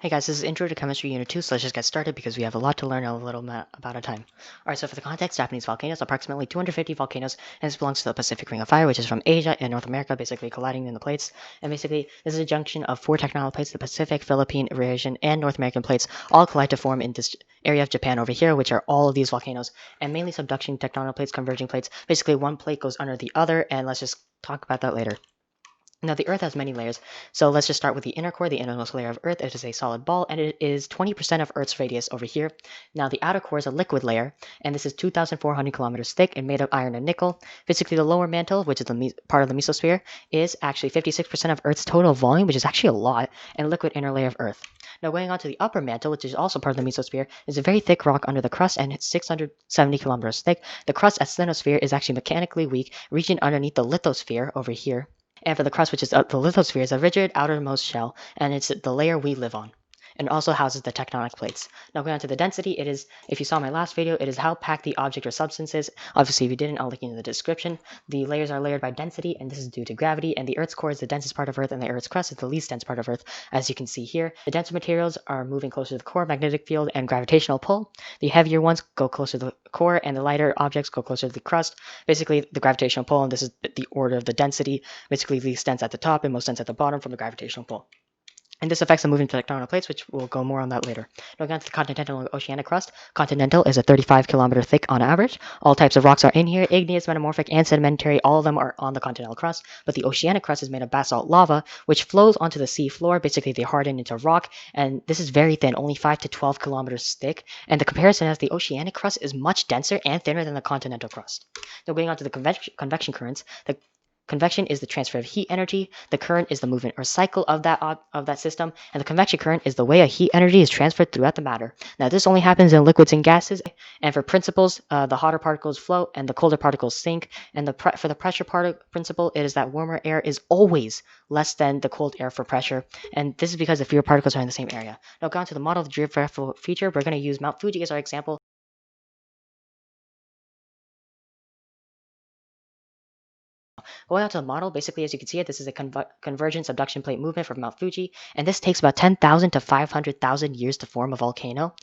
Hey guys, this is Intro to Chemistry Unit 2, so let's just get started because we have a lot to learn in a little about of time. Alright, so for the context, Japanese volcanoes, approximately 250 volcanoes, and this belongs to the Pacific Ring of Fire, which is from Asia and North America, basically colliding in the plates. And basically, this is a junction of four tectonic plates, the Pacific, Philippine, Eurasian, and North American plates, all collide to form in this area of Japan over here, which are all of these volcanoes, and mainly subduction tectonic plates, converging plates. Basically, one plate goes under the other, and let's just talk about that later. Now, the Earth has many layers, so let's just start with the inner core, the innermost layer of Earth. It is a solid ball, and it is 20% of Earth's radius over here. Now, the outer core is a liquid layer, and this is 2,400 kilometers thick and made of iron and nickel. Basically, the lower mantle, which is the part of the mesosphere, is actually 56% of Earth's total volume, which is actually a lot, and liquid inner layer of Earth. Now, going on to the upper mantle, which is also part of the mesosphere, is a very thick rock under the crust, and it's 670 kilometers thick. The crust asthenosphere is actually mechanically weak, reaching underneath the lithosphere over here. And for the crust, which is the lithosphere, is a rigid outermost shell, and it's the layer we live on. And also houses the tectonic plates. Now going on to the density, it is, if you saw my last video, it is how packed the object or substance is. Obviously, if you didn't, I'll link you in the description. The layers are layered by density, and this is due to gravity, and the Earth's core is the densest part of Earth, and the Earth's crust is the least dense part of Earth, as you can see here. The denser materials are moving closer to the core, magnetic field, and gravitational pull. The heavier ones go closer to the core, and the lighter objects go closer to the crust. Basically, the gravitational pull, and this is the order of the density, basically least dense at the top and most dense at the bottom from the gravitational pull. And this affects the movement of tectonic plates, which we'll go more on that later. Now, going to the continental and oceanic crust. Continental is a 35-kilometer thick on average. All types of rocks are in here. Igneous, metamorphic, and sedimentary. All of them are on the continental crust. But the oceanic crust is made of basalt lava, which flows onto the sea floor. Basically, they harden into rock. And this is very thin, only 5 to 12 kilometers thick. And the comparison is the oceanic crust is much denser and thinner than the continental crust. Now, going on to the convection currents. The convection is the transfer of heat energy. The current is the movement or cycle of that system, and the convection current is the way a heat energy is transferred throughout the matter. Now, this only happens in liquids and gases, and for principles, the hotter particles float and the colder particles sink. And for the pressure principle, it is that warmer air is always less than the cold air for pressure, and this is because the fewer particles are in the same area. Now, going on to the model of the geographical feature, we're going to use Mount Fuji as our example. Going on to the model, basically, as you can see it, this is a convergent subduction plate movement from Mount Fuji, and this takes about 10,000 to 500,000 years to form a volcano,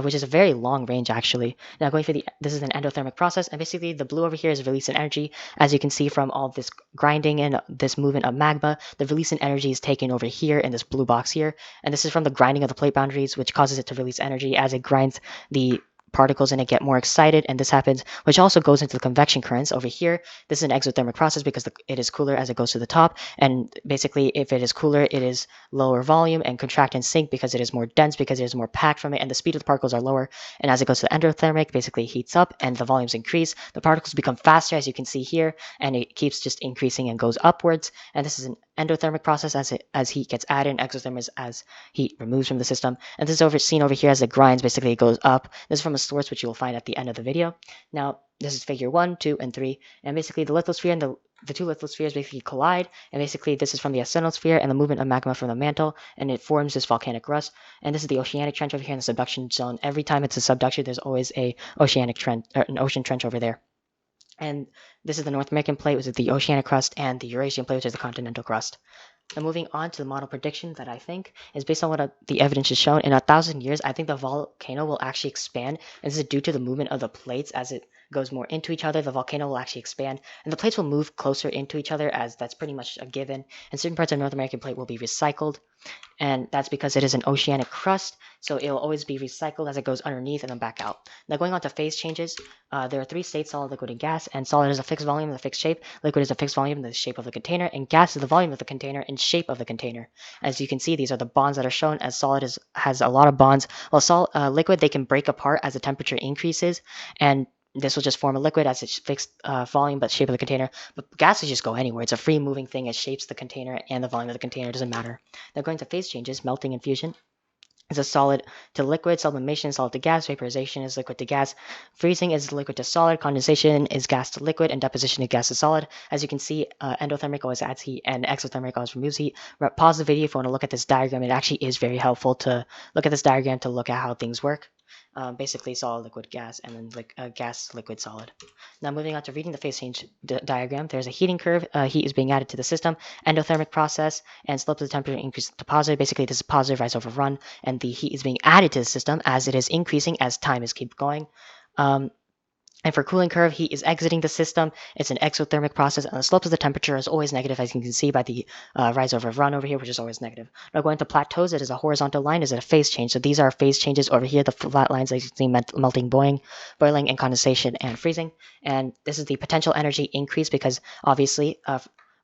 which is a very long range, actually. Now, this is an endothermic process, and basically the blue over here is releasing energy. As you can see from all this grinding and this movement of magma, the releasing energy is taken over here in this blue box here, and this is from the grinding of the plate boundaries, which causes it to release energy as it grinds the particles in it get more excited, and this happens, which also goes into the convection currents over here. This is an exothermic process because it is cooler as it goes to the top, and basically if it is cooler, it is lower volume and contract and sink because it is more dense, because it is more packed from it, and the speed of the particles are lower. And as it goes to the endothermic, basically it heats up and the volumes increase. The particles become faster, as you can see here, and it keeps just increasing and goes upwards. And this is an endothermic process as heat gets added, and exothermic is as heat removes from the system. And this is seen over here as it grinds, basically it goes up. This is from a source which you will find at the end of the video. Now, this is figure 1, 2, and 3, and basically the lithosphere and the two lithospheres basically collide, and basically this is from the asthenosphere and the movement of magma from the mantle, and it forms this volcanic rust. And this is the oceanic trench over here in the subduction zone. Every time it's a subduction, there's always an ocean trench over there. And this is the North American plate, which is the oceanic crust, and the Eurasian plate, which is the continental crust. Now, moving on to the model prediction that I think is based on what the evidence has shown. In 1,000 years, I think the volcano will actually expand, and this is due to the movement of the plates. As it goes more into each other, the volcano will actually expand, and the plates will move closer into each other, as that's pretty much a given. And certain parts of the North American plate will be recycled, and that's because it is an oceanic crust, so it will always be recycled as it goes underneath and then back out. Now, going on to phase changes, there are 3 states: solid, liquid, and gas. And solid is a fixed volume and a fixed shape. Liquid is a fixed volume and the shape of the container, and gas is the volume of the container and shape of the container. As you can see, these are the bonds that are shown, as solid has a lot of bonds, while liquid, they can break apart as the temperature increases, and this will just form a liquid as its fixed volume but shape of the container. But gases just go anywhere. It's a free moving thing. It shapes the container, and the volume of the container doesn't matter. Now, going to phase changes, melting and fusion is a solid to liquid, sublimation is solid to gas, vaporization is liquid to gas, freezing is liquid to solid, condensation is gas to liquid, and deposition is gas to solid. As you can see, endothermic always adds heat, and exothermic always removes heat. Pause the video if you want to look at this diagram. It actually is very helpful to look at this diagram to look at how things work. basically solid, liquid, gas, and then gas, liquid, solid. Now moving on to reading the phase change diagram, there's a heating curve. Heat is being added to the system, endothermic process, and slope of the temperature increases to positive. Basically, this is positive, rise over run, and the heat is being added to the system as it is increasing as time is keep going. And for cooling curve, heat is exiting the system. It's an exothermic process, and the slope of the temperature is always negative, as you can see by the rise over run over here, which is always negative. Now going to plateaus, it is a horizontal line, is it a phase change? So these are phase changes over here, the flat lines as you can see, melting, boiling, and condensation and freezing. And this is the potential energy increase because obviously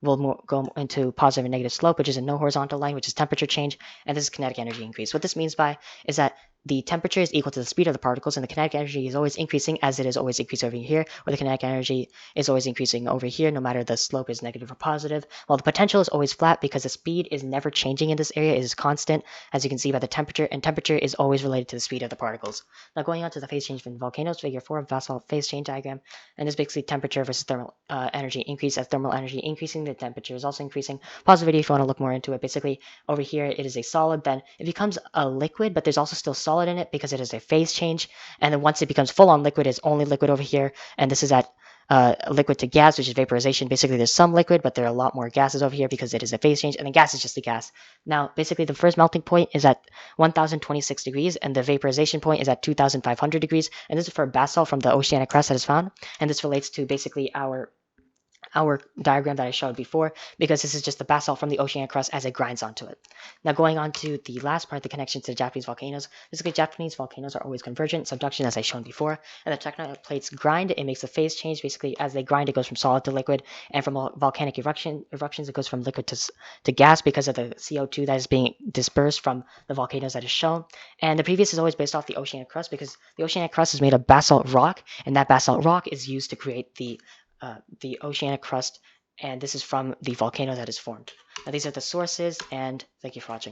we'll go into positive and negative slope, which is a no horizontal line, which is temperature change, and this is kinetic energy increase. What this means by is that the temperature is equal to the speed of the particles, and the kinetic energy is always increasing as it is always increasing over here, or the kinetic energy is always increasing over here, no matter the slope is negative or positive, while the potential is always flat because the speed is never changing in this area. It is constant, as you can see by the temperature, and temperature is always related to the speed of the particles. Now going on to the phase change from volcanoes, figure 4 of basalt phase change diagram, and this is basically temperature versus thermal energy increase. As thermal energy increasing, the temperature is also increasing. Pause the video if you want to look more into it. Basically, over here it is a solid, then it becomes a liquid, but there's also still solid in it because it is a phase change. And then once it becomes full on liquid, it's only liquid over here. And this is at liquid to gas, which is vaporization. Basically, there's some liquid, but there are a lot more gases over here because it is a phase change. And then gas is just a gas. Now, basically, the first melting point is at 1026 degrees, and the vaporization point is at 2500 degrees. And this is for basalt from the oceanic crust that is found. And this relates to basically our diagram that I showed before, because this is just the basalt from the oceanic crust as it grinds onto it. Now going on to the last part, the connection to the Japanese volcanoes. Basically, Japanese volcanoes are always convergent, subduction as I shown before, and the tectonic plates grind. It makes a phase change. Basically, as they grind, it goes from solid to liquid, and from volcanic eruptions, it goes from liquid to gas because of the CO2 that is being dispersed from the volcanoes that is shown. And the previous is always based off the oceanic crust because the oceanic crust is made of basalt rock, and that basalt rock is used to create the oceanic crust, and this is from the volcano that is formed. Now these are the sources, and thank you for watching.